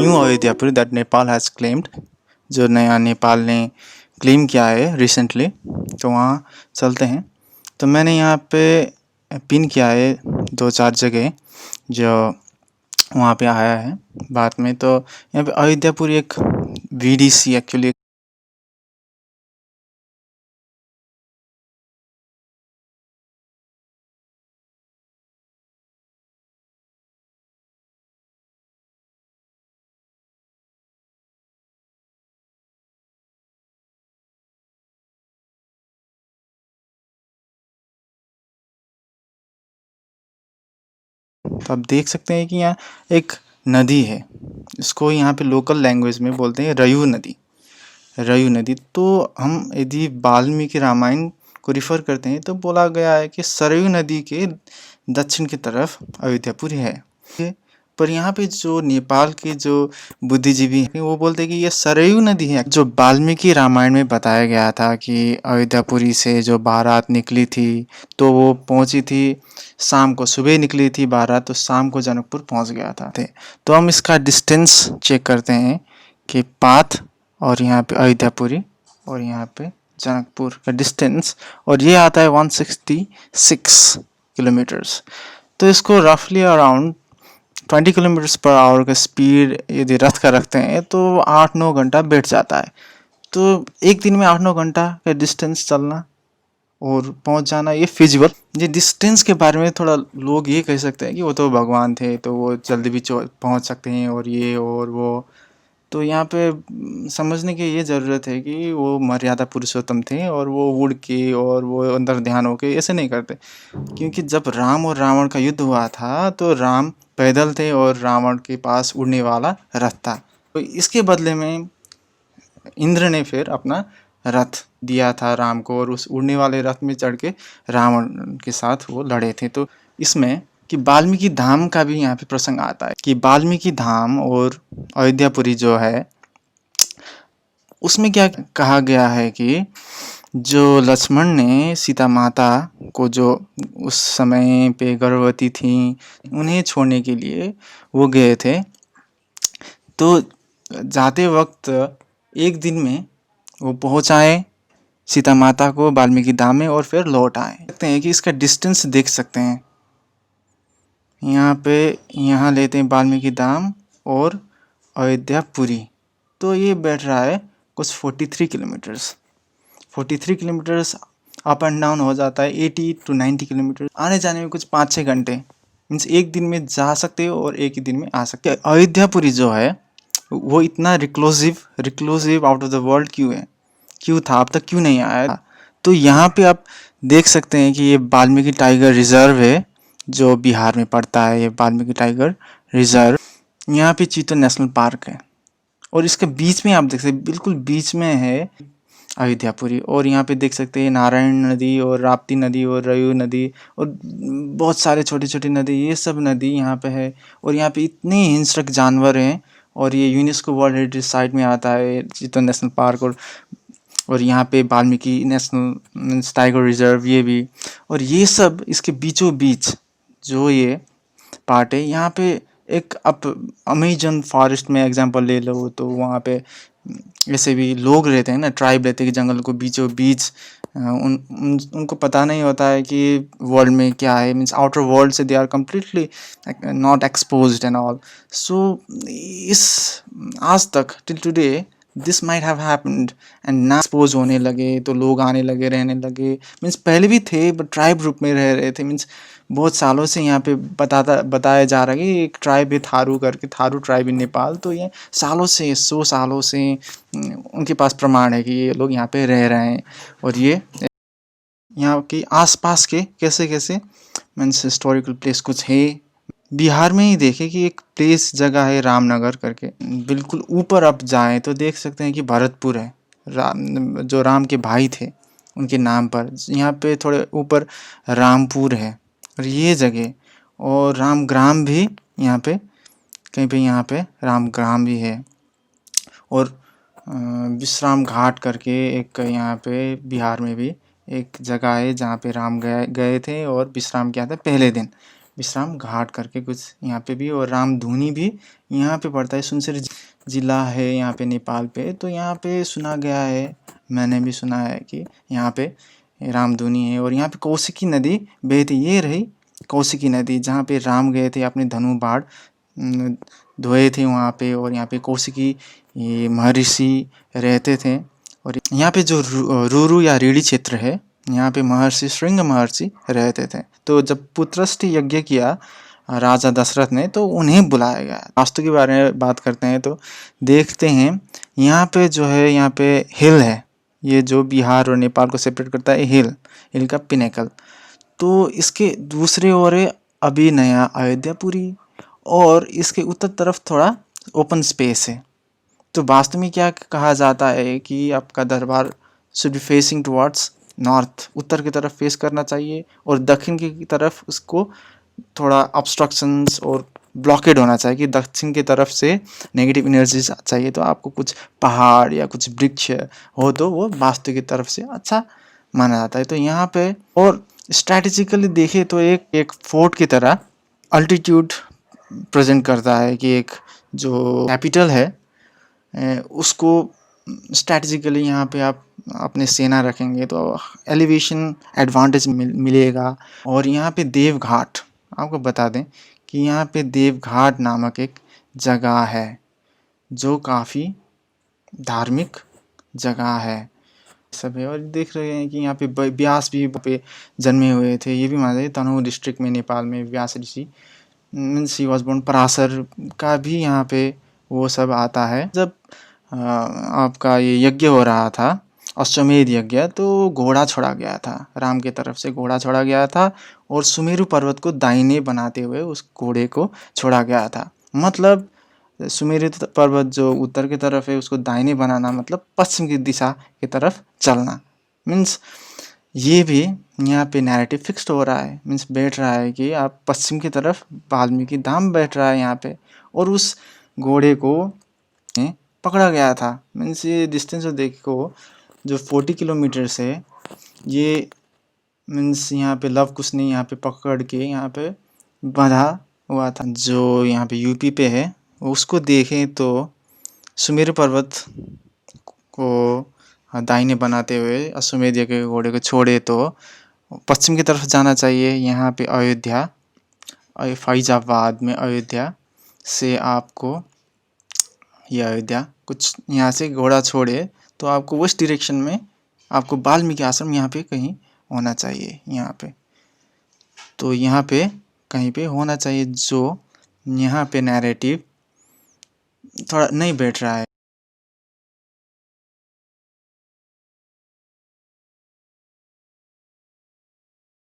New Ayodhyapuri that Nepal has claimed, जो नया नेपाल ने क्लेम किया है रिसेंटली, तो वहाँ चलते हैं। तो मैंने यहाँ पे पिन किया है 2-4 जगह जो वहाँ पे आया है बाद में। तो यहाँ पे अयोध्यापुरी एक VDC एक्चुअली तो आप देख सकते हैं कि यहाँ एक नदी है, इसको यहाँ पे लोकल लैंग्वेज में बोलते हैं रयू नदी। रयू नदी, तो हम यदि वाल्मीकि रामायण को रिफ़र करते हैं तो बोला गया है कि सरयू नदी के दक्षिण की तरफ अयोध्यापुरी है। पर यहाँ पे जो नेपाल के जो बुद्धिजीवी हैं वो बोलते हैं कि ये सरयू नदी है। जो वाल्मीकि रामायण में बताया गया था कि अयोध्यापुरी से जो बारात निकली थी तो वो पहुंची थी शाम को, सुबह निकली थी बारात तो शाम को जनकपुर पहुंच गया था। तो हम इसका डिस्टेंस चेक करते हैं कि पाथ और यहाँ पे अयोध्यापुरी और यहाँ पे जनकपुर का डिस्टेंस, और ये आता है 166 किलोमीटर्स। तो इसको रफली अराउंड 20 किलोमीटर्स पर आवर का स्पीड यदि रथ का रखते हैं तो 8-9 घंटा बैठ जाता है। तो एक दिन में 8-9 घंटा का डिस्टेंस चलना और पहुंच जाना ये फिजिबल। ये डिस्टेंस के बारे में थोड़ा लोग ये कह सकते हैं कि वो तो भगवान थे तो वो जल्दी भी पहुंच सकते हैं और ये और वो। तो यहाँ पे समझने की ये ज़रूरत है कि वो मर्यादा पुरुषोत्तम थे और वो उड़ के और वो अंदर ध्यान होके ऐसे नहीं करते, क्योंकि जब राम और रावण का युद्ध हुआ था तो राम पैदल थे और रावण के पास उड़ने वाला रथ था। तो इसके बदले में इंद्र ने फिर अपना रथ दिया था राम को और उस उड़ने वाले रथ में चढ़ के रावण के साथ वो लड़े थे। तो इसमें कि वाल्मीकि धाम का भी यहाँ पे प्रसंग आता है कि वाल्मीकि धाम और अयोध्यापुरी जो है उसमें क्या कहा गया है कि जो लक्ष्मण ने सीता माता को, जो उस समय पे गर्भवती थी, उन्हें छोड़ने के लिए वो गए थे। तो जाते वक्त एक दिन में वो पहुँचाए सीता माता को वाल्मीकि धाम में और फिर लौट आए। देखते हैं कि इसका डिस्टेंस देख सकते हैं यहाँ पे, यहाँ लेते हैं वाल्मीकि धाम और अयोध्यापुरी, तो ये बैठ रहा है कुछ 43 kilometres. 43 kilometres up and down हो जाता है 80 to 90 किलोमीटर, आने जाने में कुछ 5-6 घंटे, मीन्स एक दिन में जा सकते हो और एक ही दिन में आ सकते हो। अयोध्यापुरी जो है वो इतना reclusive out of the world क्यों था, अब तक क्यों नहीं आया? तो यहाँ पे आप देख सकते हैं कि ये वाल्मीकि टाइगर रिजर्व है जो बिहार में पड़ता है। ये वाल्मीकि टाइगर रिजर्व, यहाँ पे चीतो नेशनल पार्क है और इसके बीच में आप देख सकते हैं, बिल्कुल बीच में है अयोध्यापुरी। और यहाँ पे देख सकते हैं नारायण नदी और राप्ती नदी और रयू नदी और बहुत सारे छोटी छोटी नदी, ये सब नदी यहाँ पे है। और यहाँ पे इतने हिंसक जानवर हैं और ये यूनेस्को वर्ल्ड हेरिटेज साइट में आता है चीतो नेशनल पार्क। और यहाँ पे वाल्मीकि नेशनल टाइगर रिजर्व ये भी, और ये सब इसके बीचों बीच जो ये पार्ट है। यहाँ पे एक आप अमेजन फॉरेस्ट में एग्जांपल ले लो तो वहाँ पे ऐसे भी लोग रहते हैं ना, ट्राइब रहते हैं कि जंगल को बीचों बीच उनको पता नहीं होता है कि वर्ल्ड में क्या है, मीन्स आउटर वर्ल्ड से they are completely not exposed and all. So इस आज तक till today this might have happened and ना एक्सपोज होने लगे तो लोग आने लगे, रहने लगे। मीन्स पहले भी थे बट ट्राइब रूप में रह रहे थे। मीन्स बहुत सालों से यहाँ पे बताया जा रहा है कि एक ट्राइब है थारू करके, थारू ट्राइब इन नेपाल। तो ये सालों से, 100 सालों से उनके पास प्रमाण है कि ये लोग यहाँ पे रह रहे हैं। और ये यहाँ के आसपास के कैसे कैसे मीन्स हिस्टोरिकल प्लेस कुछ है। बिहार में ही देखे कि एक प्लेस जगह है रामनगर करके, बिल्कुल ऊपर आप जाएं तो देख सकते हैं कि भरतपुर है, जो राम के भाई थे उनके नाम पर। यहाँ पे थोड़े ऊपर रामपुर है और ये जगह, और रामग्राम भी यहाँ पे कहीं पे, यहाँ पे रामग्राम भी है। और विश्राम घाट करके एक यहाँ पे बिहार में भी एक जगह है जहाँ पे राम गए थे और विश्राम किया था पहले दिन। विश्राम घाट करके कुछ यहाँ पे भी, और रामधुनी भी यहाँ पे पड़ता है। सुनसरी जिला है यहाँ पे नेपाल पे, तो यहाँ पे सुना गया है, मैंने भी सुना है कि यहाँ पे रामधुनी है। और यहाँ पे कौशिकी नदी बहती, ये रही कौशिकी नदी जहाँ पे राम गए थे अपने धनु बाण धोए थे वहाँ पे। और यहाँ पे कौशिकी ये महर्षि रहते थे। और यहाँ पे जो रुरु या रीढ़ी क्षेत्र है, यहाँ पे महर्षि श्रृंग महर्षि रहते थे। तो जब पुत्रष्टि यज्ञ किया राजा दशरथ ने, तो उन्हें बुलाया गया। वास्तु के बारे में बात करते हैं तो देखते हैं यहाँ पे जो है, यहाँ पे हिल है, ये जो बिहार और नेपाल को सेपरेट करता है, हिल का पिनेकल। तो इसके दूसरे ओर है अभी नया अयोध्यापुरी, और इसके उत्तर तरफ थोड़ा ओपन स्पेस है। तो वास्तव में क्या कहा जाता है कि आपका दरबार should be facing towards north, उत्तर की तरफ फेस करना चाहिए, और दक्षिण की तरफ उसको थोड़ा ऑब्स्ट्रक्शंस और ब्लॉकेड होना चाहिए कि दक्षिण की तरफ से नेगेटिव एनर्जीज चाहिए। तो आपको कुछ पहाड़ या कुछ वृक्ष हो तो वो वास्तु की तरफ से अच्छा माना जाता है। तो यहाँ पे और स्ट्रैटेजिकली देखें तो एक फोर्ट की तरह अल्टीट्यूड प्रेजेंट करता है कि एक जो कैपिटल है उसको स्ट्रैटेजिकली यहाँ पे आप अपने सेना रखेंगे तो एलिवेशन एडवांटेज मिलेगा। और यहाँ पे देवघाट, आपको बता दें कि यहाँ पे देवघाट नामक एक जगह है जो काफ़ी धार्मिक जगह है सब है। और देख रहे हैं कि यहाँ पे व्यास भी पे जन्मे हुए थे, ये भी माना जाए तनहु डिस्ट्रिक्ट में नेपाल में Vyas Rishi means he was born. Parashar का भी यहाँ पे वो सब आता है। जब आपका ये यज्ञ हो रहा था अश्वमेध यज्ञ, तो घोड़ा छोड़ा गया था, राम की तरफ से घोड़ा छोड़ा गया था, और सुमेरु पर्वत को दाहिने बनाते हुए उस घोड़े को छोड़ा गया था। मतलब सुमेरु पर्वत जो उत्तर की तरफ है उसको दाहिने बनाना मतलब पश्चिम की दिशा की तरफ चलना। मीन्स ये भी यहाँ पे नैरेटिव फिक्स्ड हो रहा है, मीन्स बैठ रहा है कि आप पश्चिम की तरफ, वाल्मीकि धाम बैठ रहा है यहाँ पे, और उस घोड़े को पकड़ा गया था। मीन्स ये डिस्टेंस जो देखो जो 40 किलोमीटर से, ये मीन्स यहाँ पे लव कुश ने यहाँ पे पकड़ के यहाँ पे बांधा हुआ था। जो यहाँ पे यूपी पे है उसको देखें तो सुमेरु पर्वत को दाहिने बनाते हुए अश्वमेध यज्ञ के घोड़े को छोड़े तो पश्चिम की तरफ जाना चाहिए। यहाँ पे अयोध्या, फैजाबाद में अयोध्या से आपको, ये अयोध्या कुछ यहाँ से घोड़ा छोड़े तो आपको वेस्ट डायरेक्शन में आपको वाल्मीकि आश्रम यहाँ पे कहीं होना चाहिए यहाँ पे। तो यहाँ पे कहीं पे होना चाहिए। जो यहाँ पे नैरेटिव थोड़ा नहीं बैठ रहा है।